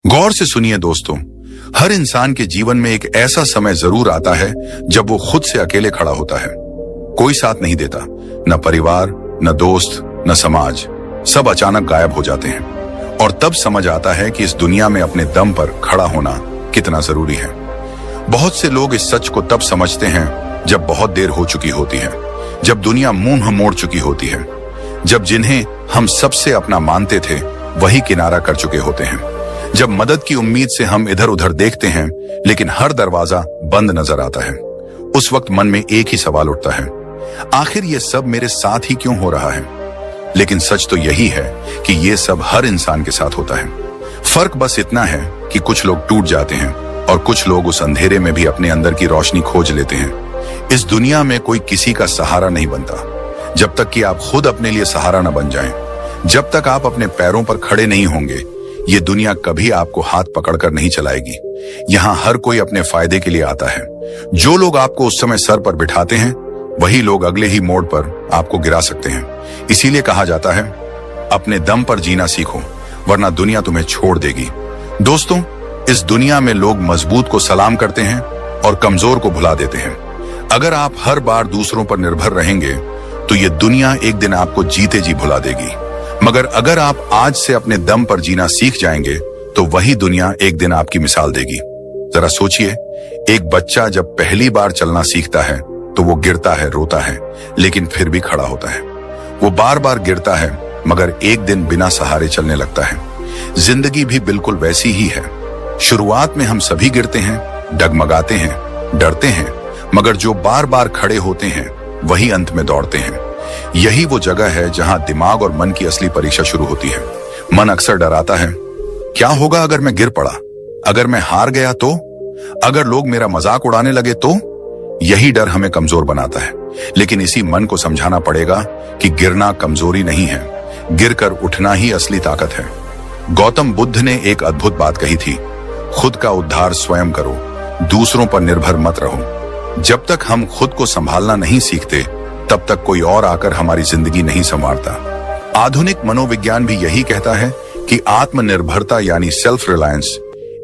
गौर से सुनिए दोस्तों, हर इंसान के जीवन में एक ऐसा समय जरूर आता है जब वो खुद से अकेले खड़ा होता है। कोई साथ नहीं देता, न परिवार, न दोस्त, न समाज, सब अचानक गायब हो जाते हैं। और तब समझ आता है कि इस दुनिया में अपने दम पर खड़ा होना कितना जरूरी है। बहुत से लोग इस सच को तब समझते हैं जब बहुत देर हो चुकी होती है, जब दुनिया मुंह मोड़ चुकी होती है, जब जिन्हें हम सबसे अपना मानते थे वही किनारा कर चुके होते हैं, जब मदद की उम्मीद से हम इधर उधर देखते हैं लेकिन हर दरवाजा बंद नजर आता है। उस वक्त मन में एक ही सवाल उठता है, आखिर ये सब मेरे साथ ही क्यों हो रहा है? लेकिन सच तो यही है कि ये सब हर इंसान के साथ होता है। फर्क बस इतना है कि कुछ लोग टूट जाते हैं और कुछ लोग उस अंधेरे में भी अपने अंदर की रोशनी खोज लेते हैं। इस दुनिया में कोई किसी का सहारा नहीं बनता जब तक कि आप खुद अपने लिए सहारा न बन जाएं। जब तक आप अपने पैरों पर खड़े नहीं होंगे, ये दुनिया कभी आपको हाथ पकड़कर नहीं चलाएगी। यहाँ हर कोई अपने फायदे के लिए आता है। जो लोग आपको उस समय सर पर बिठाते हैं, वही लोग अगले ही मोड़ पर आपको गिरा सकते हैं। इसीलिए कहा जाता है, अपने दम पर जीना सीखो, वरना दुनिया तुम्हें छोड़ देगी। दोस्तों, इस दुनिया में लोग मजबूत को सलाम करते हैं और कमजोर को भुला देते हैं। अगर आप हर बार दूसरों पर निर्भर रहेंगे तो ये दुनिया एक दिन आपको जीते जी भुला देगी। मगर अगर आप आज से अपने दम पर जीना सीख जाएंगे तो वही दुनिया एक दिन आपकी मिसाल देगी। जरा सोचिए, एक बच्चा जब पहली बार चलना सीखता है तो वो गिरता है, रोता है, लेकिन फिर भी खड़ा होता है। वो बार बार गिरता है मगर एक दिन बिना सहारे चलने लगता है। जिंदगी भी बिल्कुल वैसी ही है। शुरुआत में हम सभी गिरते हैं, डगमगाते हैं, डरते हैं, मगर जो बार बार खड़े होते हैं वही अंत में दौड़ते हैं। यही वो जगह है जहां दिमाग और मन की असली परीक्षा शुरू होती है। मन अक्सर डराता है, क्या होगा अगर मैं गिर पड़ा? अगर मैं हार गया तो? अगर लोग मेरा मजाक उड़ाने लगे तो? यही डर हमें कमजोर बनाता है। लेकिन इसी मन को समझाना पड़ेगा कि गिरना कमजोरी नहीं है, गिरकर उठना ही असली ताकत है। गौतम बुद्ध ने एक अद्भुत बात कही थी, खुद का उद्धार स्वयं करो, दूसरों पर निर्भर मत रहो। जब तक हम खुद को संभालना नहीं सीखते तब तक कोई और आकर हमारी जिंदगी नहीं संवारता। आधुनिक मनोविज्ञान भी यही कहता है कि आत्मनिर्भरता यानी सेल्फ रिलायंस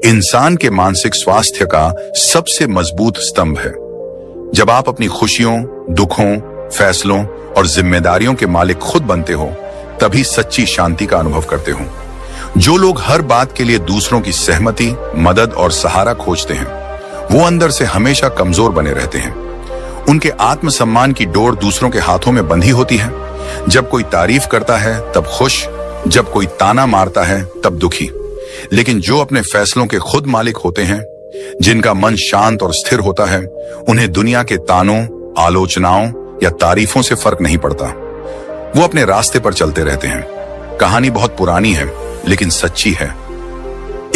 इंसान के मानसिक स्वास्थ्य का सबसे मजबूत स्तंभ है। जब आप अपनी खुशियों, दुखों, फैसलों और जिम्मेदारियों के मालिक खुद बनते हो, तभी सच्ची शांति का अनुभव करते हो। जो लोग हर बात के लिए दूसरों की सहमति, मदद और सहारा खोजते हैं, वो अंदर से हमेशा कमजोर बने रहते हैं। उनके आत्मसम्मान की डोर दूसरों के हाथों में बंधी होती है। जब कोई तारीफ करता है तब खुश, जब कोई ताना मारता है तब दुखी। लेकिन जो अपने फैसलों के खुद मालिक होते हैं, जिनका मन शांत और स्थिर होता है, उन्हें दुनिया के तानों, आलोचनाओं या तारीफों से फर्क नहीं पड़ता। वो अपने रास्ते पर चलते रहते हैं। कहानी बहुत पुरानी है लेकिन सच्ची है।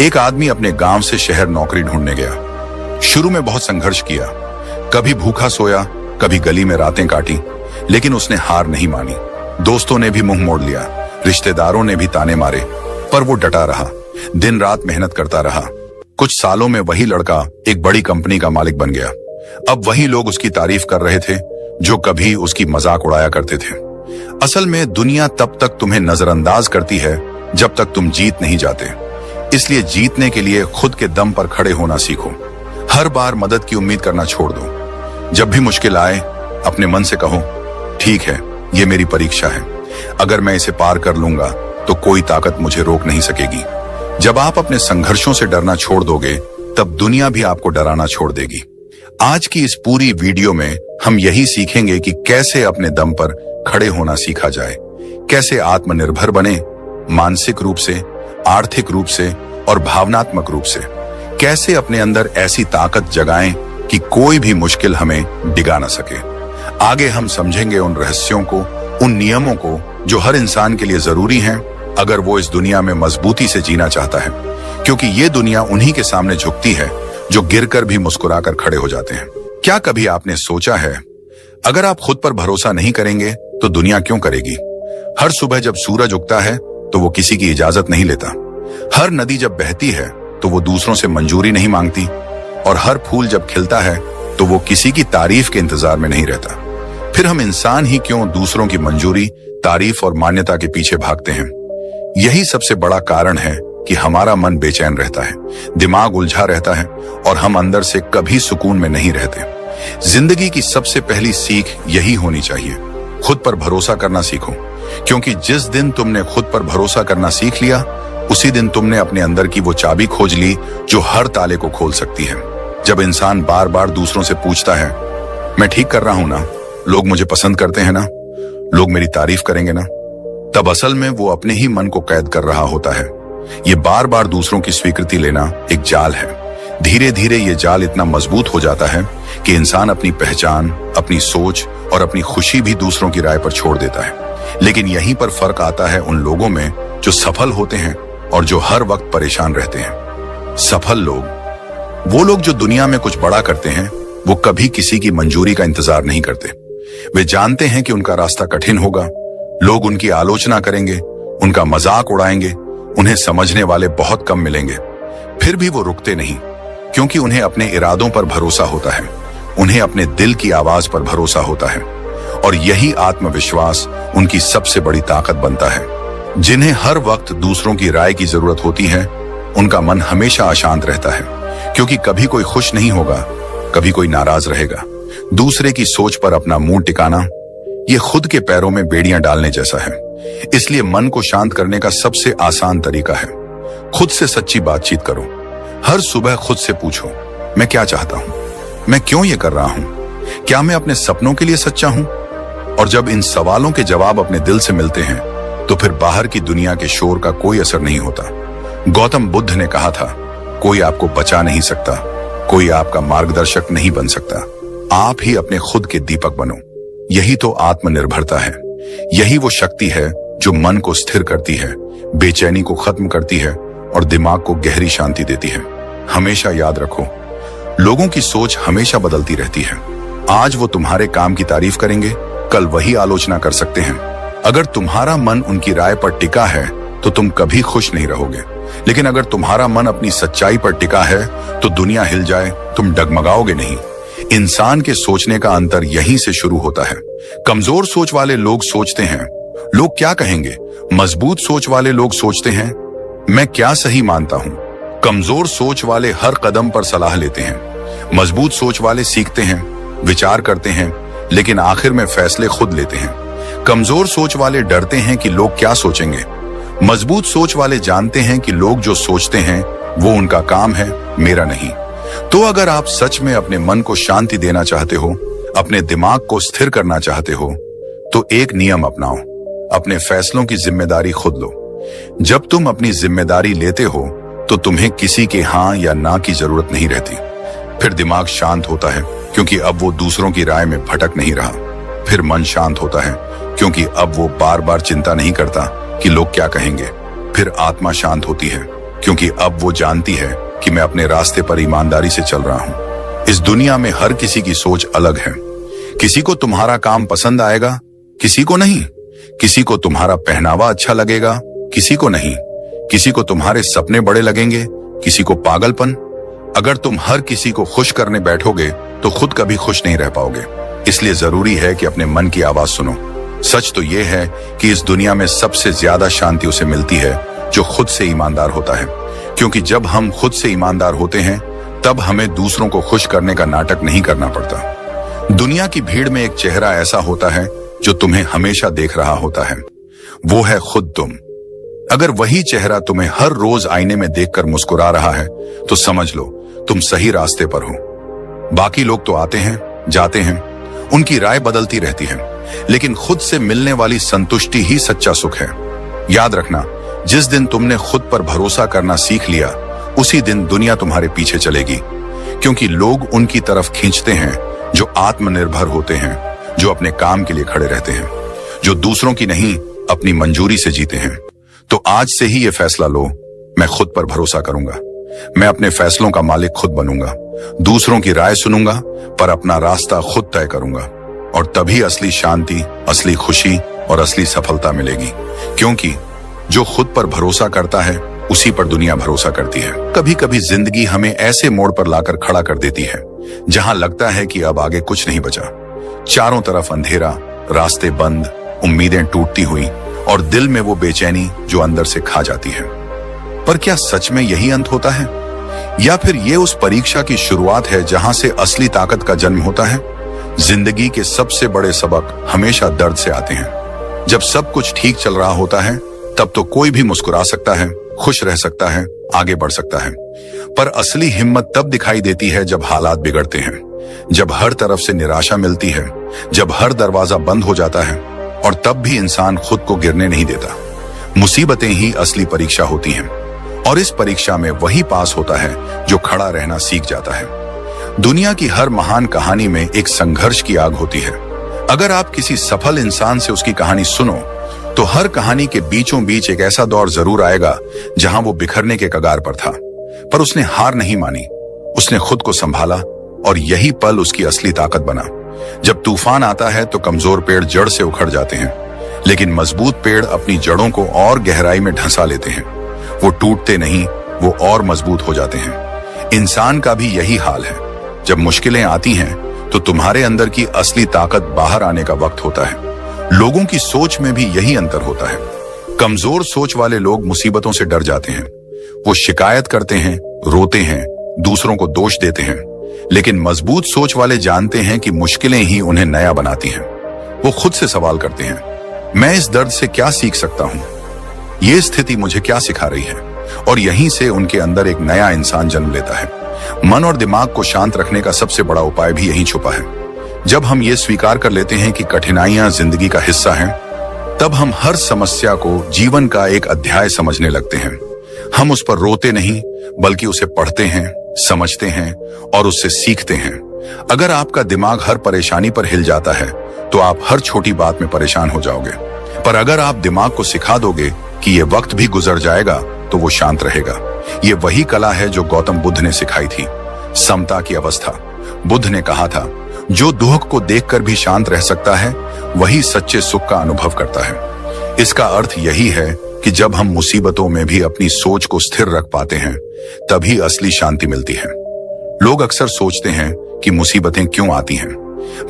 एक आदमी अपने गांव से शहर नौकरी ढूंढने गया। शुरू में बहुत संघर्ष किया, कभी भूखा सोया, कभी गली में रातें काटी, लेकिन उसने हार नहीं मानी। दोस्तों ने भी मुंह मोड़ लिया, रिश्तेदारों ने भी ताने मारे, पर वो डटा रहा, दिन रात मेहनत करता रहा। कुछ सालों में वही लड़का एक बड़ी कंपनी का मालिक बन गया। अब वही लोग उसकी तारीफ कर रहे थे जो कभी उसकी मजाक उड़ाया करते थे। असल में दुनिया तब तक तुम्हें नजरअंदाज करती है जब तक तुम जीत नहीं जाते। इसलिए जीतने के लिए खुद के दम पर खड़े होना सीखो। हर बार मदद की उम्मीद करना छोड़ दो। जब भी मुश्किल आए, अपने मन से कहो, ठीक है, ये मेरी परीक्षा है। अगर मैं इसे पार कर लूंगा तो कोई ताकत मुझे रोक नहीं सकेगी। जब आप अपने संघर्षों से डरना छोड़ दोगे, तब दुनिया भी आपको डराना छोड़ देगी। आज की इस पूरी वीडियो में हम यही सीखेंगे कि कैसे अपने दम पर खड़े होना सीखा जाए, कैसे आत्मनिर्भर बने, मानसिक रूप से, आर्थिक रूप से और भावनात्मक रूप से। कैसे अपने अंदर ऐसी ताकत जगाएं कि कोई भी मुश्किल हमें डिगा ना सके। आगे हम समझेंगे उन रहस्यों को, उन नियमों को जो हर इंसान के लिए जरूरी हैं अगर वो इस दुनिया में मजबूती से जीना चाहता है। क्योंकि ये दुनिया उन्हीं के सामने झुकती है जो गिरकर भी मुस्कुराकर खड़े हो जाते हैं। क्या कभी आपने सोचा है, अगर आप खुद पर भरोसा नहीं करेंगे तो दुनिया क्यों करेगी? हर सुबह जब सूरज उगता है तो वो किसी की इजाजत नहीं लेता। हर नदी जब बहती है तो वो दूसरों से मंजूरी नहीं मांगती। और हर फूल जब खिलता है तो वो किसी की तारीफ के इंतजार में नहीं रहता। फिर हम इंसान ही क्यों दूसरों की मंजूरी, तारीफ और मान्यता के पीछे भागते हैं? यही सबसे बड़ा कारण है कि हमारा मन बेचैन रहता है, दिमाग उलझा रहता है और हम अंदर से कभी सुकून में नहीं रहते। जिंदगी की सबसे पहली सीख यही होनी चाहिए, खुद पर भरोसा करना सीखो, क्योंकि जिस दिन तुमने खुद पर भरोसा करना सीख लिया, उसी दिन तुमने अपने अंदर की वो चाबी खोज ली जो हर ताले को खोल सकती है। जब इंसान बार बार दूसरों से पूछता है, मैं ठीक कर रहा हूं ना, लोग मुझे पसंद करते हैं ना, लोग मेरी तारीफ करेंगे ना, तब असल में वो अपने ही मन को कैद कर रहा होता है। ये बार बार दूसरों की स्वीकृति लेना एक जाल है। धीरे धीरे ये जाल इतना मजबूत हो जाता है कि इंसान अपनी पहचान, अपनी सोच और अपनी खुशी भी दूसरों की राय पर छोड़ देता है। लेकिन यहीं पर फर्क आता है उन लोगों में जो सफल होते हैं और जो हर वक्त परेशान रहते हैं। सफल लोग, वो लोग जो दुनिया में कुछ बड़ा करते हैं, वो कभी किसी की मंजूरी का इंतजार नहीं करते। वे जानते हैं कि उनका रास्ता कठिन होगा, लोग उनकी आलोचना करेंगे, उनका मजाक उड़ाएंगे, उन्हें समझने वाले बहुत कम मिलेंगे। फिर भी वो रुकते नहीं, क्योंकि उन्हें अपने इरादों पर भरोसा होता है, उन्हें अपने दिल की आवाज पर भरोसा होता है। और यही आत्मविश्वास उनकी सबसे बड़ी ताकत बनता है। जिन्हें हर वक्त दूसरों की राय की जरूरत होती है, उनका मन हमेशा अशांत रहता है, क्योंकि कभी कोई खुश नहीं होगा, कभी कोई नाराज रहेगा। दूसरे की सोच पर अपना मुंह टिकाना, ये खुद के पैरों में बेड़ियां डालने जैसा है। इसलिए मन को शांत करने का सबसे आसान तरीका है, खुद से सच्ची बातचीत करो। हर सुबह खुद से पूछो, मैं क्या चाहता हूं, मैं क्यों ये कर रहा हूं, क्या मैं अपने सपनों के लिए सच्चा हूं? और जब इन सवालों के जवाब अपने दिल से मिलते हैं, तो फिर बाहर की दुनिया के शोर का कोई असर नहीं होता। गौतम बुद्ध ने कहा था, कोई आपको बचा नहीं सकता, कोई आपका मार्गदर्शक नहीं बन सकता, आप ही अपने खुद के दीपक बनो। यही तो आत्मनिर्भरता है। यही वो शक्ति है जो मन को स्थिर करती है, बेचैनी को खत्म करती है और दिमाग को गहरी शांति देती है। हमेशा याद रखो, लोगों की सोच हमेशा बदलती रहती है। आज वो तुम्हारे काम की तारीफ करेंगे, कल वही आलोचना कर सकते हैं। अगर तुम्हारा मन उनकी राय पर टिका है, तो तुम कभी खुश नहीं रहोगे। लेकिन अगर तुम्हारा मन अपनी सच्चाई पर टिका है, तो दुनिया हिल जाए, तुम डगमगाओगे नहीं। इंसान के सोचने का अंतर यहीं से शुरू होता है। कमजोर सोच वाले लोग सोचते हैं, लोग क्या कहेंगे। मजबूत सोच वाले लोग सोचते हैं, मैं क्या सही मानता हूं। कमजोर सोच वाले हर कदम पर सलाह लेते हैं। मजबूत सोच वाले सीखते हैं, विचार करते हैं, लेकिन आखिर में फैसले खुद लेते हैं। कमजोर सोच वाले डरते हैं कि लोग क्या सोचेंगे। मजबूत सोच वाले जानते हैं कि लोग जो सोचते हैं वो उनका काम है, मेरा नहीं। तो अगर आप सच में अपने मन को शांति देना चाहते हो, अपने दिमाग को स्थिर करना चाहते हो, तो एक नियम अपनाओ, अपने फैसलों की जिम्मेदारी खुद लो। जब तुम अपनी जिम्मेदारी लेते हो, तो तुम्हें किसी के हाँ या ना की जरूरत नहीं रहती। फिर दिमाग शांत होता है, क्योंकि अब वो दूसरों की राय में भटक नहीं रहा। फिर मन शांत होता है, क्योंकि अब वो बार बार चिंता नहीं करता कि लोग क्या कहेंगे। फिर आत्मा शांत होती है, क्योंकि अब वो जानती है कि मैं अपने रास्ते पर ईमानदारी से चल रहा हूं। इस दुनिया में हर किसी की सोच अलग है। किसी को तुम्हारा काम पसंद आएगा, किसी को नहीं। किसी को तुम्हारा पहनावा अच्छा लगेगा, किसी को नहीं। किसी को तुम्हारे सपने बड़े लगेंगे, किसी को पागलपन। अगर तुम हर किसी को खुश करने बैठोगे, तो खुद कभी खुश नहीं रह पाओगे। इसलिए जरूरी है कि अपने मन की आवाज सुनो। सच तो यह है कि इस दुनिया में सबसे ज्यादा शांति उसे मिलती है जो खुद से ईमानदार होता है, क्योंकि जब हम खुद से ईमानदार होते हैं, तब हमें दूसरों को खुश करने का नाटक नहीं करना पड़ता। दुनिया की भीड़ में एक चेहरा ऐसा होता है जो तुम्हें हमेशा देख रहा होता है, वो है खुद तुम। अगर वही चेहरा तुम्हें हर रोज आईने में देखकर मुस्कुरा रहा है, तो समझ लो तुम सही रास्ते पर हो। बाकी लोग तो आते हैं, जाते हैं, उनकी राय बदलती रहती है, लेकिन खुद से मिलने वाली संतुष्टि ही सच्चा सुख है। याद रखना, जिस दिन तुमने खुद पर भरोसा करना सीख लिया, उसी दिन दुनिया तुम्हारे पीछे चलेगी, क्योंकि लोग उनकी तरफ खींचते हैं जो आत्मनिर्भर होते हैं, जो अपने काम के लिए खड़े रहते हैं, जो दूसरों की नहीं अपनी मंजूरी से जीते हैं। तो आज से ही ये फैसला लो, मैं खुद पर भरोसा करूंगा, मैं अपने फैसलों का मालिक खुद बनूंगा, दूसरों की राय सुनूंगा, पर अपना रास्ता खुद तय करूंगा। और तभी असली शांति, असली खुशी और असली सफलता मिलेगी, क्योंकि जो खुद पर भरोसा करता है, उसी पर दुनिया भरोसा करती है। कभी कभी जिंदगी हमें ऐसे मोड़ पर लाकर खड़ा कर देती है जहां लगता है कि अब आगे कुछ नहीं बचा। चारों तरफ अंधेरा, रास्ते बंद, उम्मीदें टूटती हुई और दिल में वो बेचैनी जो अंदर से खा जाती है। पर क्या सच में यही अंत होता है, या फिर ये उस परीक्षा की शुरुआत है जहां से असली ताकत का जन्म होता है? जिंदगी के सबसे बड़े सबक हमेशा दर्द से आते हैं। जब सब कुछ ठीक चल रहा होता है तब तो कोई भी मुस्कुरा सकता है, खुश रह सकता है, आगे बढ़ सकता है। पर असली हिम्मत तब दिखाई देती है जब हालात बिगड़ते हैं, जब हर तरफ से निराशा मिलती है, जब हर दरवाजा बंद हो जाता है, और तब भी इंसान खुद को गिरने नहीं देता। मुसीबतें ही असली परीक्षा होती हैं, और इस परीक्षा में वही पास होता है जो खड़ा रहना सीख जाता है। दुनिया की हर महान कहानी में एक संघर्ष की आग होती है। अगर आप किसी सफल इंसान से उसकी कहानी सुनो तो हर कहानी के बीचों बीच एक ऐसा दौर जरूर आएगा जहां वो बिखरने के कगार पर था, पर उसने हार नहीं मानी, उसने खुद को संभाला, और यही पल उसकी असली ताकत बना। जब तूफान आता है तो कमजोर पेड़ जड़ से उखड़ जाते हैं, लेकिन मजबूत पेड़ अपनी जड़ों को और गहराई में ढंसा लेते हैं। वो टूटते नहीं, वो और मजबूत हो जाते हैं। इंसान का भी यही हाल है। जब मुश्किलें आती हैं तो तुम्हारे अंदर की असली ताकत बाहर आने का वक्त होता है। लोगों की सोच में भी यही अंतर होता है। कमजोर सोच वाले लोग मुसीबतों से डर जाते हैं, वो शिकायत करते हैं, रोते हैं, दूसरों को दोष देते हैं। लेकिन मजबूत सोच वाले जानते हैं कि मुश्किलें ही उन्हें नया बनाती हैं। वो खुद से सवाल करते हैं, मैं इस दर्द से क्या सीख सकता हूं? ये स्थिति मुझे क्या सिखा रही है? और यहीं से उनके अंदर एक नया इंसान जन्म लेता है। मन और दिमाग को शांत रखने का सबसे बड़ा उपाय भी यहीं छुपा है। जब हम ये स्वीकार कर लेते हैं कि कठिनाइयां जिंदगी का हिस्सा हैं, तब हम हर समस्या को जीवन का एक अध्याय समझने लगते हैं। हम उस पर रोते नहीं, बल्कि उसे पढ़ते हैं, समझते हैं और उससे सीखते हैं। अगर आपका दिमाग हर परेशानी पर हिल जाता है तो आप हर छोटी बात में परेशान हो जाओगे, पर अगर आप दिमाग को सिखा दोगे कि ये वक्त भी गुजर जाएगा तो वो शांत रहेगा। ये वही कला है जो गौतम बुद्ध ने सिखाई थी, समता की अवस्था। बुद्ध ने कहा था, जो दुख को देखकर भी शांत रह सकता है वही सच्चे सुख का अनुभव करता है। इसका अर्थ यही है कि जब हम मुसीबतों में भी अपनी सोच को स्थिर रख पाते हैं तभी असली शांति मिलती है। लोग अक्सर सोचते हैं कि मुसीबतें क्यों आती हैं,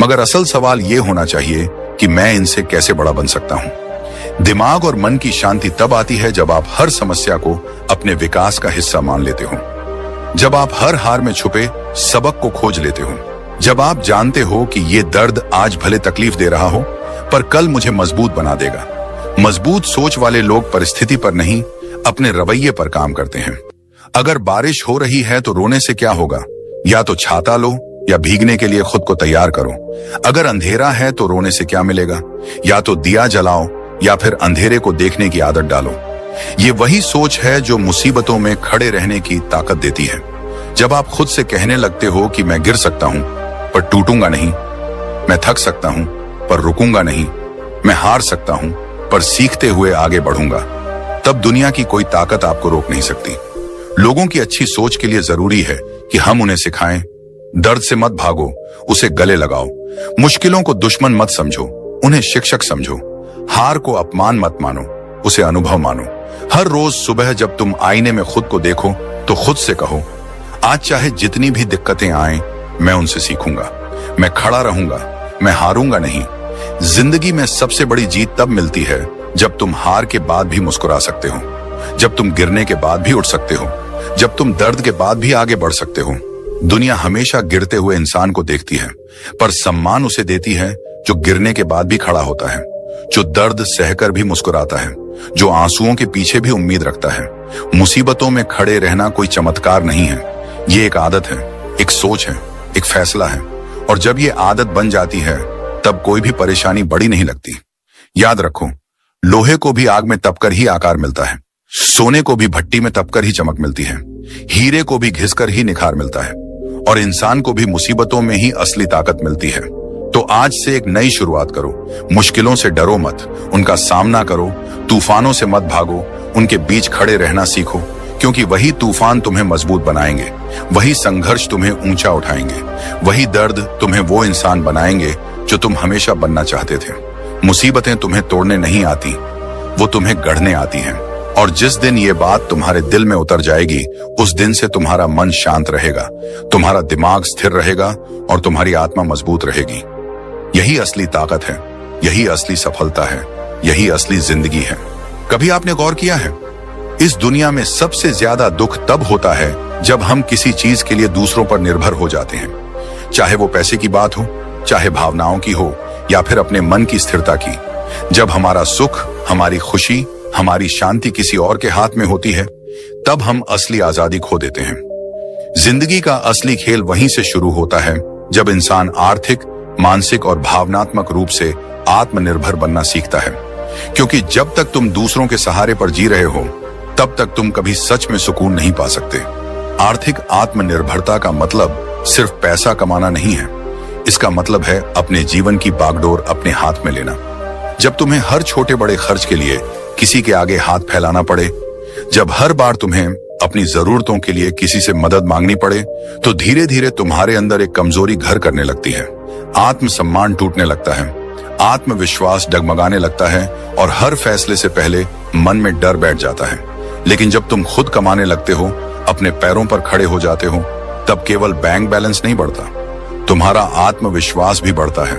मगर असल सवाल ये होना चाहिए कि मैं इनसे कैसे बड़ा बन सकता हूं। दिमाग और मन की शांति तब आती है जब आप हर समस्या को अपने विकास का हिस्सा मान लेते हो, जब आप हर हार में छुपे सबक को खोज लेते हो, जब आप जानते हो कि ये दर्द आज भले तकलीफ दे रहा हो पर कल मुझे मजबूत बना देगा। मजबूत सोच वाले लोग परिस्थिति पर नहीं, अपने रवैये पर काम करते हैं। अगर बारिश हो रही है तो रोने से क्या होगा, या तो छाता लो या भीगने के लिए खुद को तैयार करो। अगर अंधेरा है तो रोने से क्या मिलेगा, या तो दिया जलाओ या फिर अंधेरे को देखने की आदत डालो। ये वही सोच है जो मुसीबतों में खड़े रहने की ताकत देती है। जब आप खुद से कहने लगते हो कि मैं गिर सकता हूं पर टूटूंगा नहीं, मैं थक सकता हूं पर रुकूंगा नहीं, मैं हार सकता हूं पर सीखते हुए आगे बढ़ूंगा, तब दुनिया की कोई ताकत आपको रोक नहीं सकती। लोगों की अच्छी सोच के लिए जरूरी है कि हम उन्हें सिखाएं, दर्द से मत भागो, उसे गले लगाओ। मुश्किलों को दुश्मन मत समझो, उन्हें शिक्षक समझो। हार को अपमान मत मानो, उसे अनुभव मानो। हर रोज सुबह जब तुम आईने में खुद को देखो तो खुद से कहो, आज चाहे जितनी भी दिक्कतें आएं, मैं उनसे सीखूंगा, मैं खड़ा रहूंगा, मैं हारूंगा नहीं। जिंदगी में सबसे बड़ी जीत तब मिलती है जब तुम हार के बाद भी मुस्कुरा सकते हो, जब तुम गिरने के बाद भी उठ सकते हो, जब तुम दर्द के बाद भी आगे बढ़ सकते हो। दुनिया हमेशा गिरते हुए इंसान को देखती है, पर सम्मान उसे देती है जो गिरने के बाद भी खड़ा होता है, जो दर्द सहकर भी मुस्कुराता है, जो आंसुओं के पीछे भी उम्मीद रखता है। मुसीबतों में खड़े रहना कोई चमत्कार नहीं है, ये एक आदत है, एक सोच है, एक फैसला है, और जब ये आदत बन जाती है तब कोई भी परेशानी बड़ी नहीं लगती। याद रखो, लोहे को भी आग में तपकर ही आकार मिलता है, सोने को भी भट्टी में तपकर ही चमक मिलती है, हीरे को भी घिसकर ही निखार मिलता है, और इंसान को भी मुसीबतों में ही असली ताकत मिलती है। तो आज से एक नई शुरुआत करो। मुश्किलों से डरो मत, उनका सामना करो। तूफानों से मत भागो, उनके बीच खड़े रहना सीखो, क्योंकि वही तूफान तुम्हें मजबूत बनाएंगे, वही संघर्ष तुम्हें ऊंचा उठाएंगे, वही दर्द तुम्हें वो इंसान बनाएंगे जो तुम हमेशा बनना चाहते थे। मुसीबतें तुम्हें तोड़ने नहीं आती, वो तुम्हें गढ़ने आती हैं। और जिस दिन ये बात तुम्हारे दिल में उतर जाएगी, उस दिन से तुम्हारा मन शांत रहेगा, तुम्हारा दिमाग स्थिर रहेगा और तुम्हारी आत्मा मजबूत रहेगी। यही असली ताकत है, यही असली सफलता है, यही असली जिंदगी है। कभी आपने गौर किया है, इस दुनिया में सबसे ज्यादा दुख तब होता है जब हम किसी चीज के लिए दूसरों पर निर्भर हो जाते हैं, चाहे वो पैसे की बात हो, चाहे भावनाओं की हो, या फिर अपने मन की स्थिरता की। जब हमारा सुख, हमारी खुशी, हमारी शांति किसी और के हाथ में होती है, तब हम असली आजादी खो देते हैं। जिंदगी का असली खेल वहीं से शुरू होता है जब इंसान आर्थिक, मानसिक और भावनात्मक रूप से आत्मनिर्भर बनना सीखता है। क्योंकि जब तक तुम दूसरों के सहारे पर जी रहे हो, तब तक तुम कभी सच में सुकून नहीं पा सकते। आर्थिक आत्मनिर्भरता का मतलब सिर्फ पैसा कमाना नहीं है। इसका मतलब है अपने जीवन की बागडोर अपने हाथ में लेना। जब तुम्हें हर छोटे बड़े खर्च के लिए किसी के आगे हाथ फैलाना पड़े, जब हर बार तुम्हें अपनी जरूरतों के लिए किसी से मदद मांगनी पड़े, तो धीरे धीरे तुम्हारे अंदर एक कमजोरी घर करने लगती है। आत्मसम्मान टूटने लगता है, आत्मविश्वास डगमगाने लगता है और हर फैसले से पहले मन में डर बैठ जाता है। लेकिन जब तुम खुद कमाने लगते हो, अपने पैरों पर खड़े हो जाते हो, तब केवल बैंक बैलेंस नहीं बढ़ता, तुम्हारा आत्मविश्वास भी बढ़ता है।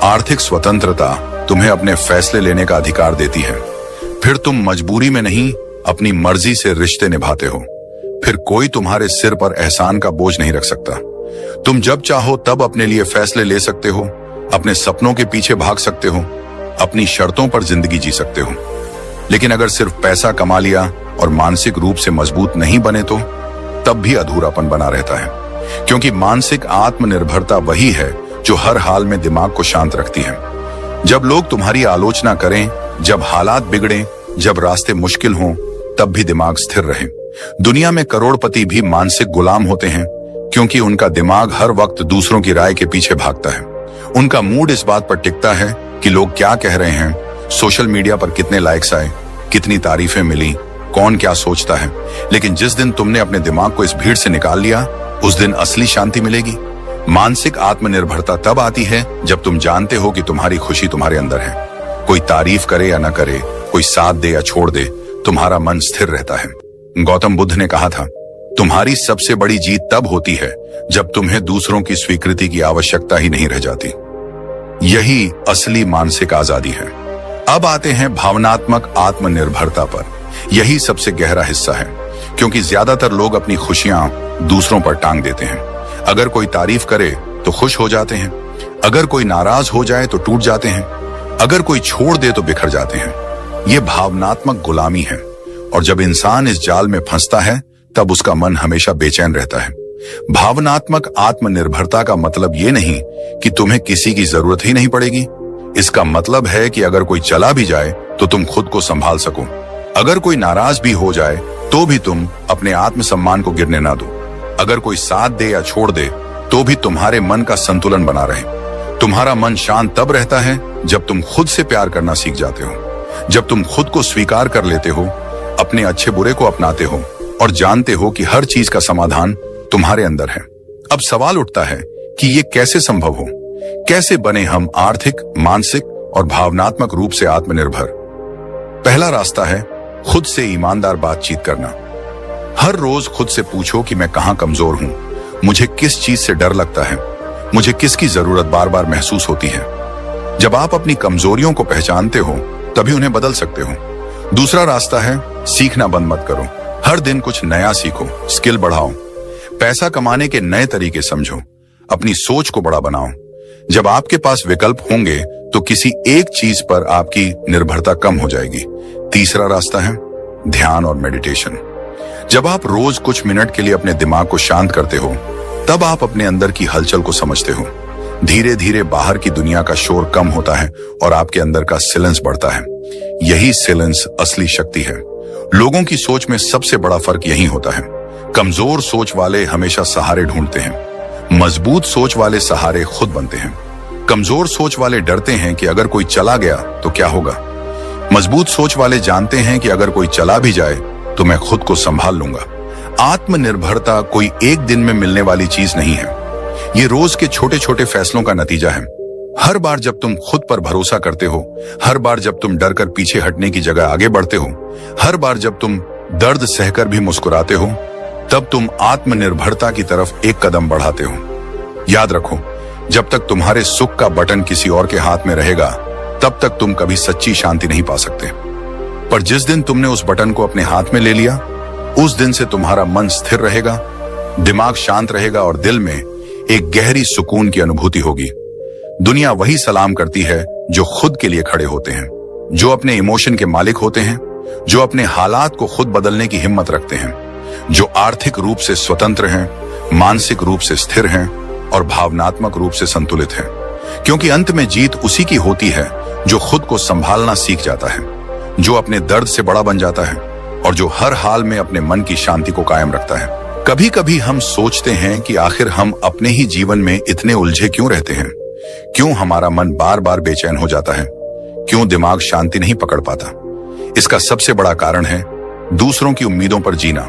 आर्थिक स्वतंत्रता तुम्हें अपने फैसले लेने का अधिकार देती है। फिर तुम मजबूरी में नहीं, अपनी मर्जी से रिश्ते निभाते हो। फिर कोई तुम्हारे सिर पर एहसान का बोझ नहीं रख सकता। तुम जब चाहो तब अपने लिए फैसले ले सकते हो, अपने सपनों के पीछे भाग सकते हो, अपनी शर्तों पर जिंदगी जी सकते हो। लेकिन अगर सिर्फ पैसा कमा लिया और मानसिक रूप से मजबूत नहीं बने, तो तब भी अधूरापन बना रहता है। क्योंकि मानसिक आत्मनिर्भरता वही है जो हर हाल में दिमाग को शांत रखती है। जब लोग तुम्हारी आलोचना करें, जब हालात बिगड़ें, जब रास्ते मुश्किल हों, तब भी दिमाग स्थिर रहे। दुनिया में करोड़पति भी मानसिक गुलाम होते हैं, क्योंकि उनका दिमाग हर वक्त दूसरों की राय के पीछे भागता है। उनका मूड इस बात पर टिकता है कि लोग क्या कह रहे हैं, सोशल मीडिया पर कितने लाइक्स आए, कितनी तारीफें मिली, कौन क्या सोचता है। लेकिन जिस दिन तुमने अपने दिमाग को इस भीड़ से निकाल लिया, उस दिन असली शांति मिलेगी। मानसिक आत्मनिर्भरता तब आती है जब तुम जानते हो कि तुम्हारी खुशी तुम्हारे अंदर है। कोई तारीफ करे या न करे, कोई साथ दे या छोड़ दे, तुम्हारा मन स्थिर रहता है। गौतम बुद्ध ने कहा था, तुम्हारी सबसे बड़ी जीत तब होती है जब तुम्हें दूसरों की स्वीकृति की आवश्यकता ही नहीं रह जाती। यही असली मानसिक आजादी है। अब आते हैं भावनात्मक आत्मनिर्भरता पर। यही सबसे गहरा हिस्सा है, क्योंकि ज्यादातर लोग अपनी खुशियां दूसरों पर टांग देते हैं। अगर कोई तारीफ करे तो खुश हो जाते हैं, अगर कोई नाराज हो जाए तो टूट जाते हैं, अगर कोई छोड़ दे तो बिखर जाते हैं। ये भावनात्मक गुलामी है, और जब इंसान इस जाल में फंसता है, तब उसका मन हमेशा बेचैन रहता है। भावनात्मक आत्मनिर्भरता का मतलब ये नहीं कि तुम्हें किसी की जरूरत ही नहीं पड़ेगी। इसका मतलब है कि अगर कोई चला भी जाए तो तुम खुद को संभाल सको। अगर कोई नाराज भी हो जाए तो भी तुम अपने आत्मसम्मान को गिरने ना दो। अगर कोई साथ दे या छोड़ दे तो भी तुम्हारे मन का संतुलन बना रहे। तुम्हारा मन शांत तब रहता है जब तुम खुद से प्यार करना सीख जाते हो, जब तुम खुद को स्वीकार कर लेते हो, अपने अच्छे बुरे को अपनाते हो और जानते हो कि हर चीज का समाधान तुम्हारे अंदर है। अब सवाल उठता है कि ये कैसे संभव हो? कैसे बने हम आर्थिक, मानसिक और भावनात्मक रूप से आत्मनिर्भर? पहला रास्ता है खुद से ईमानदार बातचीत करना। हर रोज खुद से पूछो कि मैं कहां कमजोर हूं, मुझे किस चीज से डर लगता है, मुझे किसकी जरूरत बार बार महसूस होती है। जब आप अपनी कमजोरियों को पहचानते हो, तभी उन्हें बदल सकते हो। दूसरा रास्ता है सीखना बंद मत करो। हर दिन कुछ नया सीखो, स्किल बढ़ाओ, पैसा कमाने के नए तरीके समझो, अपनी सोच को बड़ा बनाओ। जब आपके पास विकल्प होंगे तो किसी एक चीज पर आपकी निर्भरता कम हो जाएगी। तीसरा रास्ता है ध्यान और मेडिटेशन। जब आप रोज कुछ मिनट के लिए अपने दिमाग को शांत करते हो, तब आप अपने अंदर की हलचल को समझते हो। धीरे धीरे बाहर की दुनिया का शोर कम होता है और आपके अंदर का साइलेंस बढ़ता है। यही साइलेंस असली शक्ति है। लोगों की सोच में सबसे बड़ा फर्क यही होता है। कमजोर सोच वाले हमेशा सहारे ढूंढते हैं, मजबूत सोच वाले सहारे खुद बनते हैं। कमजोर सोच वाले डरते हैं कि अगर कोई चला गया तो क्या होगा। मजबूत सोच वाले जानते हैं कि अगर कोई चला भी जाए तो मैं खुद को संभाल लूंगा। आत्मनिर्भरता कोई एक दिन में मिलने वाली चीज नहीं है। ये रोज के छोटे छोटे फैसलों का नतीजा है। हर बार जब तुम खुद पर भरोसा करते हो, हर बार जब तुम डर कर पीछे हटने की जगह आगे बढ़ते हो, हर बार जब तुम दर्द सहकर भी मुस्कुराते हो, तब तुम आत्मनिर्भरता की तरफ एक कदम बढ़ाते हो। याद रखो, जब तक तुम्हारे सुख का बटन किसी और के हाथ में रहेगा, तब तक तुम कभी सच्ची शांति नहीं पा सकते। पर जिस दिन तुमने उस बटन को अपने हाथ में ले लिया, उस दिन से तुम्हारा मन स्थिर रहेगा, दिमाग शांत रहेगा और दिल में एक गहरी सुकून की अनुभूति होगी। दुनिया वही सलाम करती है जो खुद के लिए खड़े होते हैं, जो अपने इमोशन के मालिक होते हैं, जो अपने हालात को खुद बदलने की हिम्मत रखते हैं, जो आर्थिक रूप से स्वतंत्र हैं, मानसिक रूप से स्थिर हैं और भावनात्मक रूप से संतुलित हैं। क्योंकि अंत में जीत उसी की होती है जो खुद को संभालना सीख जाता है, जो अपने दर्द से बड़ा बन जाता है और जो हर हाल में अपने मन की शांति को कायम रखता है। कभी कभी हम सोचते हैं कि आखिर हम अपने ही जीवन में इतने उलझे क्यों रहते हैं, क्यों हमारा मन बार बार बेचैन हो जाता है, क्यों दिमाग शांति नहीं पकड़ पाता। इसका सबसे बड़ा कारण है दूसरों की उम्मीदों पर जीना।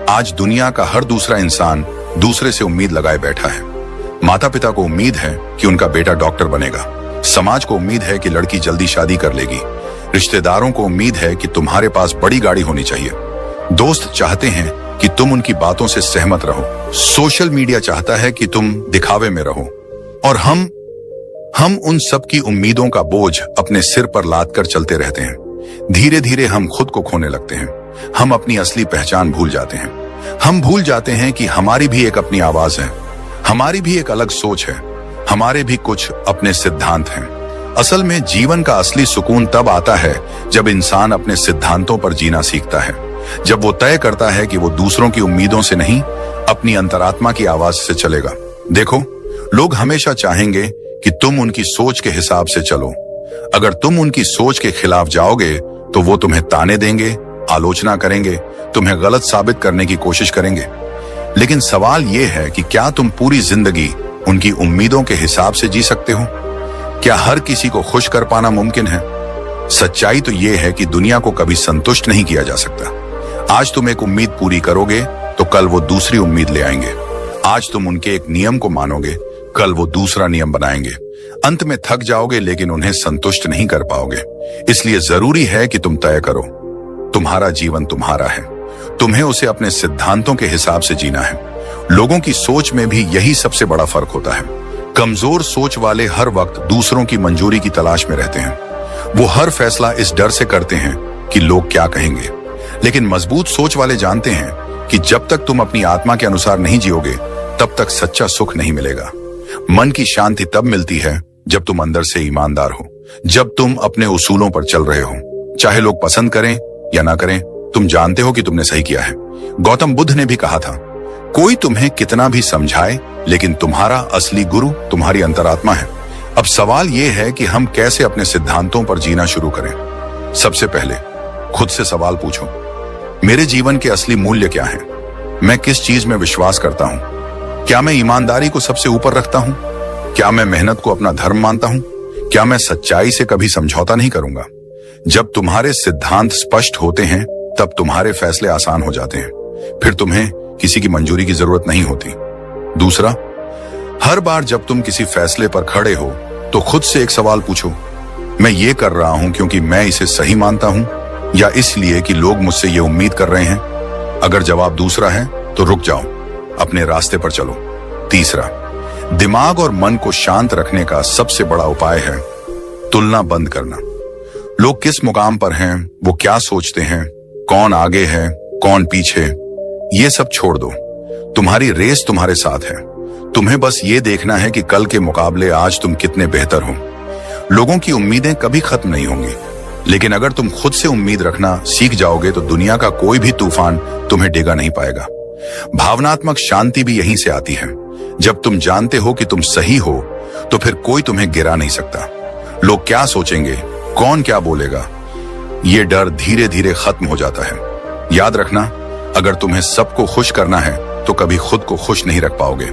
आज दुनिया का हर दूसरा इंसान दूसरे से उम्मीद लगाए बैठा है। माता पिता को उम्मीद है कि उनका बेटा डॉक्टर बनेगा, समाज को उम्मीद है कि लड़की जल्दी शादी कर लेगी, रिश्तेदारों को उम्मीद है कि तुम्हारे पास बड़ी गाड़ी होनी चाहिए, दोस्त चाहते हैं कि तुम उनकी बातों से सहमत रहो, सोशल मीडिया चाहता है कि तुम दिखावे में रहो और हम उन सब की उम्मीदों का बोझ अपने सिर पर लाद कर चलते रहते हैं। धीरे धीरे हम खुद को खोने लगते हैं, हम अपनी असली पहचान भूल जाते हैं। हम भूल जाते हैं कि हमारी भी एक अपनी आवाज है, हमारी भी एक अलग सोच है, हमारे भी कुछ अपने सिद्धांत हैं। असल में जीवन का असली सुकून तब आता है जब इंसान अपने सिद्धांतों पर जीना सीखता है, जब वो तय करता है कि वो दूसरों की उम्मीदों से नहीं, अपनी अंतरात्मा की आवाज से चलेगा। देखो, लोग हमेशा चाहेंगे कि तुम उनकी सोच के हिसाब से चलो। अगर तुम उनकी सोच के खिलाफ जाओगे तो वो तुम्हें ताने देंगे, आलोचना करेंगे, तुम्हें गलत साबित करने की कोशिश करेंगे। लेकिन सवाल यह है कि क्या तुम पूरी जिंदगी उनकी उम्मीदों के हिसाब से जी सकते हो? क्या हर किसी को खुश कर पाना मुमकिन है? सच्चाई तो यह है कि दुनिया को कभी संतुष्ट नहीं किया जा सकता। आज तुम एक उम्मीद पूरी करोगे तो कल वो दूसरी उम्मीद ले आएंगे। आज तुम उनके एक नियम को मानोगे, कल वो दूसरा नियम बनाएंगे। अंत में थक जाओगे लेकिन उन्हें संतुष्ट नहीं कर पाओगे। इसलिए जरूरी है कि तुम तय करो, तुम्हारा जीवन तुम्हारा है, तुम्हें उसे अपने सिद्धांतों के हिसाब से जीना है। लोगों की सोच में भी यही सबसे बड़ा फर्क होता है। कमजोर सोच वाले हर वक्त दूसरों की मंजूरी की तलाश में रहते हैं। वो हर फैसला इस डर से करते हैं कि लोग क्या कहेंगे। लेकिन मजबूत सोच वाले जानते हैं कि जब तक तुम अपनी आत्मा के अनुसार नहीं जियोगे तब तक सच्चा सुख नहीं मिलेगा। मन की शांति तब मिलती है जब तुम अंदर से ईमानदार हो, जब तुम अपने उसूलों पर चल रहे हो। चाहे लोग पसंद करें या ना करें, तुम जानते हो कि तुमने सही किया है। गौतम बुद्ध ने भी कहा था, कोई तुम्हें कितना भी समझाए लेकिन तुम्हारा असली गुरु तुम्हारी अंतरात्मा है। अब सवाल यह है कि हम कैसे अपने सिद्धांतों पर जीना शुरू करें। सबसे पहले खुद से सवाल पूछो, मेरे जीवन के असली मूल्य क्या हैं? मैं किस चीज में विश्वास करता हूं? क्या मैं ईमानदारी को सबसे ऊपर रखता हूं? क्या मैं मेहनत को अपना धर्म मानता हूं? क्या मैं सच्चाई से कभी समझौता नहीं करूंगा? जब तुम्हारे सिद्धांत स्पष्ट होते हैं तब तुम्हारे फैसले आसान हो जाते हैं। फिर तुम्हें किसी की मंजूरी की जरूरत नहीं होती। दूसरा, हर बार जब तुम किसी फैसले पर खड़े हो तो खुद से एक सवाल पूछो, मैं ये कर रहा हूं क्योंकि मैं इसे सही मानता हूं या इसलिए कि लोग मुझसे ये उम्मीद कर रहे हैं? अगर जवाब दूसरा है तो रुक जाओ, अपने रास्ते पर चलो। तीसरा, दिमाग और मन को शांत रखने का सबसे बड़ा उपाय है तुलना बंद करना। लोग किस मुकाम पर हैं, वो क्या सोचते हैं, कौन आगे है, कौन पीछे, ये सब छोड़ दो। तुम्हारी रेस तुम्हारे साथ है। तुम्हें बस ये देखना है कि कल के मुकाबले आज तुम कितने बेहतर हो। लोगों की उम्मीदें कभी खत्म नहीं होंगी, लेकिन अगर तुम खुद से उम्मीद रखना सीख जाओगे तो दुनिया का कोई भी तूफान तुम्हें डिगा नहीं पाएगा। भावनात्मक शांति भी यहीं से आती है। जब तुम जानते हो कि तुम सही हो तो फिर कोई तुम्हें गिरा नहीं सकता। लोग क्या सोचेंगे, कौन क्या बोलेगा, ये डर धीरे धीरे खत्म हो जाता है। याद रखना, अगर तुम्हें सबको खुश करना है तो कभी खुद को खुश नहीं रख पाओगे।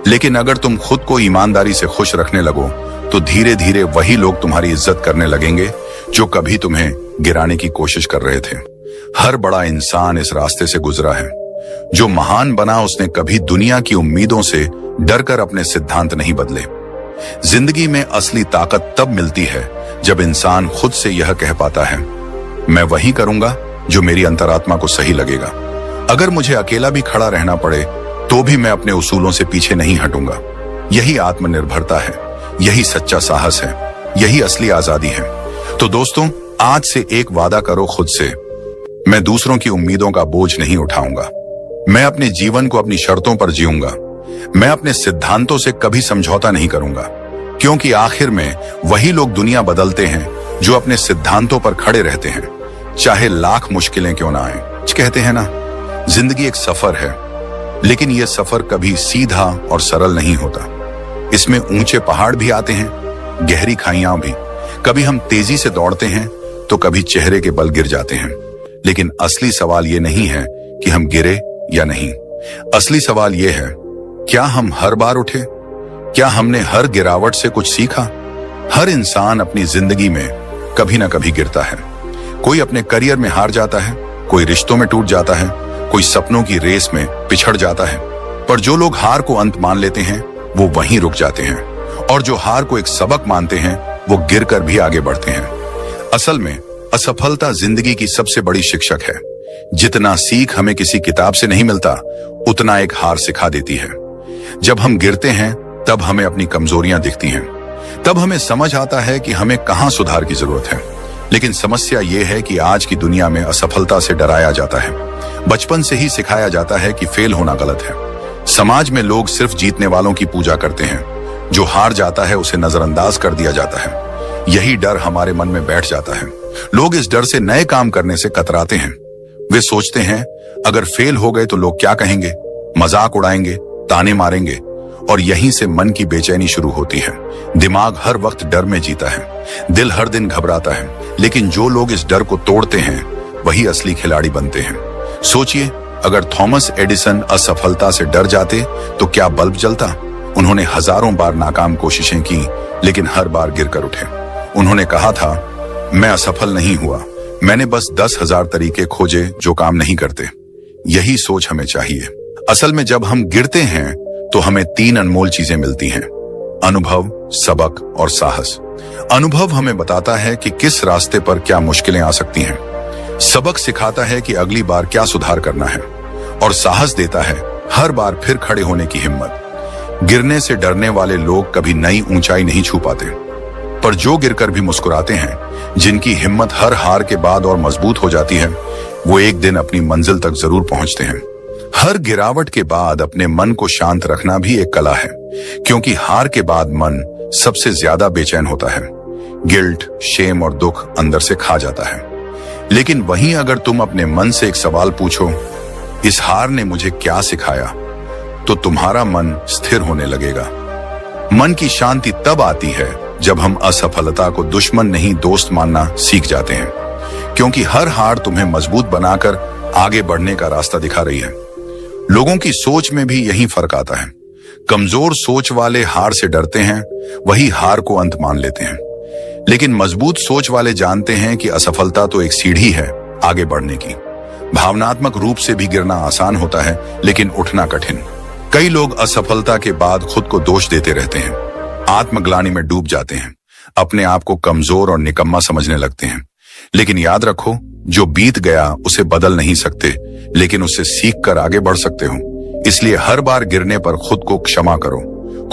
लेकिन अगर तुम खुद को ईमानदारी से खुश रखने लगो तो धीरे धीरे वही लोग तुम्हारी इज्जत करने लगेंगे जो कभी तुम्हें गिराने की कोशिश कर रहे थे। हर बड़ा इंसान इस रास्ते से गुजरा है। जो महान बना उसने कभी दुनिया की उम्मीदों से डरकर अपने सिद्धांत नहीं बदले। जिंदगी में असली ताकत तब मिलती है जब इंसान खुद से यह कह पाता है, मैं वही करूंगा जो मेरी अंतरात्मा को सही लगेगा। अगर मुझे अकेला भी खड़ा रहना पड़े तो भी मैं अपने उसूलों से पीछे नहीं हटूंगा। यही आत्मनिर्भरता है, यही सच्चा साहस है, यही असली आजादी है। तो दोस्तों, आज से एक वादा करो खुद से, मैं दूसरों की उम्मीदों का बोझ नहीं उठाऊंगा। मैं अपने जीवन को अपनी शर्तों पर जीऊंगा। मैं अपने सिद्धांतों से कभी समझौता नहीं करूंगा, क्योंकि आखिर में वही लोग दुनिया बदलते हैं जो अपने सिद्धांतों पर खड़े रहते हैं, चाहे लाख मुश्किलें क्यों ना आए। कहते हैं ना, जिंदगी एक सफर है, लेकिन यह सफर कभी सीधा और सरल नहीं होता। इसमें ऊंचे पहाड़ भी आते हैं, गहरी खाइयां भी। कभी हम तेजी से दौड़ते हैं तो कभी चेहरे के बल गिर जाते हैं। लेकिन असली सवाल यह नहीं है कि हम गिरे या नहीं। असली सवाल यह है, क्या हम हर बार उठे? क्या हमने हर गिरावट से कुछ सीखा? हर इंसान अपनी जिंदगी में कभी ना कभी गिरता है। कोई अपने करियर में हार जाता है, कोई रिश्तों में टूट जाता है, कोई सपनों की रेस में पिछड़ जाता है। पर जो लोग हार को अंत मान लेते हैं वो वहीं रुक जाते हैं, और जो हार को एक सबक मानते हैं वो गिरकर भी आगे बढ़ते हैं। असल में असफलता जिंदगी की सबसे बड़ी शिक्षक है। जितना सीख हमें किसी किताब से नहीं मिलता, उतना एक हार सिखा देती है। जब हम गिरते हैं तब हमें अपनी कमजोरियां दिखती हैं। तब हमें समझ आता है कि हमें कहां सुधार की जरूरत है। लेकिन समस्या यह है कि आज की दुनिया में असफलता से डराया जाता है। बचपन से ही सिखाया जाता है कि फेल होना गलत है। समाज में लोग सिर्फ जीतने वालों की पूजा करते हैं। जो हार जाता है उसे नजरअंदाज कर दिया जाता है। यही डर हमारे मन में बैठ जाता है। लोग इस डर से नए काम करने से कतराते हैं। वे सोचते हैं, अगर फेल हो गए तो लोग क्या कहेंगे, मजाक उड़ाएंगे, ताने मारेंगे, और यहीं से मन की बेचैनी शुरू होती है। दिमाग हर वक्त डर में जीता है, दिल हर दिन घबराता है। लेकिन जो लोग इस डर को तोड़ते हैं वही असली खिलाड़ी बनते हैं। सोचिए, अगर थॉमस एडिसन असफलता से डर जाते तो क्या बल्ब जलता? उन्होंने हजारों बार नाकाम कोशिशें की, लेकिन हर बार गिरकर उठे। उन्होंने कहा था, मैं असफल नहीं हुआ, मैंने बस 10,000 तरीके खोजे जो काम नहीं करते। यही सोच हमें चाहिए। असल में जब हम गिरते हैं तो हमें 3 अनमोल चीजें मिलती हैं: अनुभव, सबक और साहस। अनुभव हमें बताता है कि किस रास्ते पर क्या मुश्किलें आ सकती हैं। सबक सिखाता है कि अगली बार क्या सुधार करना है, और साहस देता है हर बार फिर खड़े होने की हिम्मत। गिरने से डरने वाले लोग कभी नई ऊंचाई नहीं छू पाते, पर जो गिरकर भी मुस्कुराते हैं, जिनकी हिम्मत हर हार के बाद और मजबूत हो जाती है, वो एक दिन अपनी मंजिल तक जरूर पहुंचते हैं। हर गिरावट के बाद अपने मन को शांत रखना भी एक कला है, क्योंकि हार के बाद मन सबसे ज्यादा बेचैन होता है। गिल्ट, शेम और दुख अंदर से खा जाता है। लेकिन वहीं अगर तुम अपने मन से एक सवाल पूछो, इस हार ने मुझे क्या सिखाया, तो तुम्हारा मन स्थिर होने लगेगा। मन की शांति तब आती है जब हम असफलता को दुश्मन नहीं दोस्त मानना सीख जाते हैं, क्योंकि हर हार तुम्हें मजबूत बनाकर आगे बढ़ने का रास्ता दिखा रही है। लोगों की सोच में भी यही फर्क आता है। कमजोर सोच वाले हार से डरते हैं, वही हार को अंत मान लेते हैं। लेकिन मजबूत सोच वाले जानते हैं कि असफलता तो एक सीढ़ी है आगे बढ़ने की। भावनात्मक रूप से भी गिरना आसान होता है, लेकिन उठना कठिन। कई लोग असफलता के बाद खुद को दोष देते रहते हैं, आत्मग्लानि में डूब जाते हैं, अपने आप को कमजोर और निकम्मा समझने लगते हैं। लेकिन याद रखो, जो बीत गया उसे बदल नहीं सकते, लेकिन उससे सीख कर आगे बढ़ सकते हो। इसलिए हर बार गिरने पर खुद को क्षमा करो।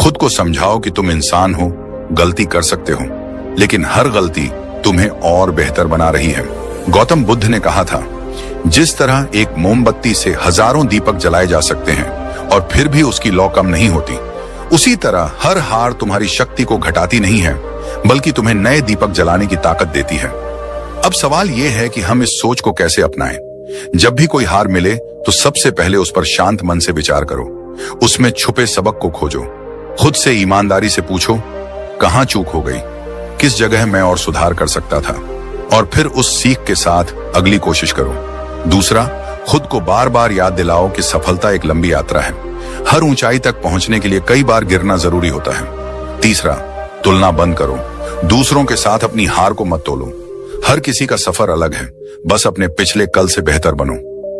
खुद को समझाओ कि तुम इंसान हो, गलती कर सकते हो, लेकिन हर गलती तुम्हें और बेहतर बना रही है। गौतम बुद्ध ने कहा था, जिस तरह एक मोमबत्ती से हजारों दीपक जलाए जा सकते हैं और फिर भी उसकी लौ कम नहीं होती, उसी तरह हर हार तुम्हारी शक्ति को घटाती नहीं है, बल्कि तुम्हें नए दीपक जलाने की ताकत देती है। अब सवाल यह है कि हम इस सोच को कैसे अपनाएं। जब भी कोई हार मिले तो सबसे पहले उस पर शांत मन से विचार करो। उसमें छुपे सबक को खोजो। खुद से ईमानदारी से पूछो, कहां चूक हो गई, किस जगह मैं और सुधार कर सकता था, और फिर उस सीख के साथ अगली कोशिश करो। दूसरा, खुद को बार बार याद दिलाओ कि सफलता एक लंबी यात्रा है। हर ऊंचाई तक पहुंचने के लिए कई बार गिरना जरूरी होता है। तीसरा, तुलना बंद करो। दूसरों के साथ अपनी हार को मत तोलो। हर किसी का सफर अलग है, बस अपने पिछले कल से बेहतर बनो।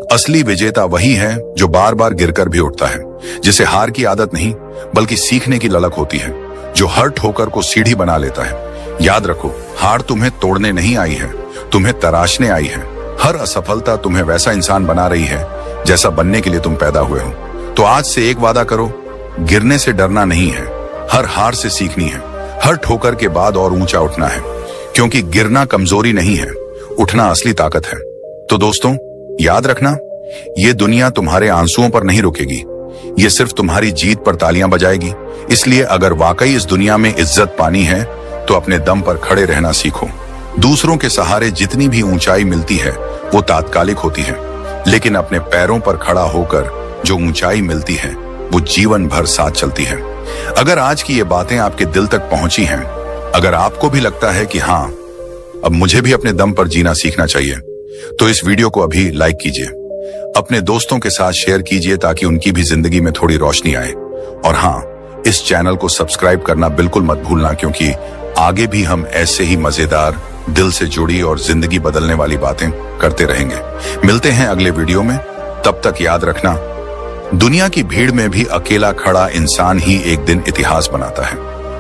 असली विजेता वही है जो बार बार गिरकर भी उठता है, जिसे हार की आदत नहीं बल्कि सीखने की ललक होती है, जो हर ठोकर को सीढ़ी बना लेता है। याद रखो, हार तुम्हें तोड़ने नहीं आई है, तुम्हें तराशने आई है। हर असफलता तुम्हें वैसा इंसान बना रही है जैसा बनने के लिए तुम पैदा हुए हो। तो आज से एक वादा करो, गिरने से डरना नहीं है, हर हार से सीखनी है, हर ठोकर के बाद और ऊंचा उठना है। क्योंकि गिरना कमजोरी नहीं है, उठना असली ताकत है। तो दोस्तों, याद रखना, ये दुनिया तुम्हारे आंसुओं पर नहीं रुकेगी, ये सिर्फ तुम्हारी जीत पर तालियां बजाएगी। इसलिए अगर वाकई इस दुनिया में इज्जत पानी है तो अपने दम पर खड़े रहना सीखो। दूसरों के सहारे जितनी भी ऊंचाई मिलती है वो तात्कालिक होती है, लेकिन अपने पैरों पर खड़ा होकर जो ऊंचाई मिलती है वो जीवन भर साथ चलती है। अगर आज की ये बातें आपके दिल तक पहुंची हैं, अगर आपको भी लगता है कि हाँ, अब मुझे भी अपने दम पर जीना सीखना चाहिए, तो इस वीडियो को अभी लाइक कीजिए, अपने दोस्तों के साथ शेयर कीजिए ताकि उनकी भी जिंदगी में थोड़ी रोशनी आए। और हाँ, इस चैनल को सब्सक्राइब करना बिल्कुल मत भूलना, क्योंकि आगे भी हम ऐसे ही मजेदार, दिल से जुड़ी और जिंदगी बदलने वाली बातें करते रहेंगे। मिलते हैं अगले वीडियो में, तब तक याद रखना, दुनिया की भीड़ में भी अकेला खड़ा इंसान ही एक दिन इतिहास बनाता है।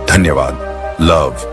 धन्यवाद। लव।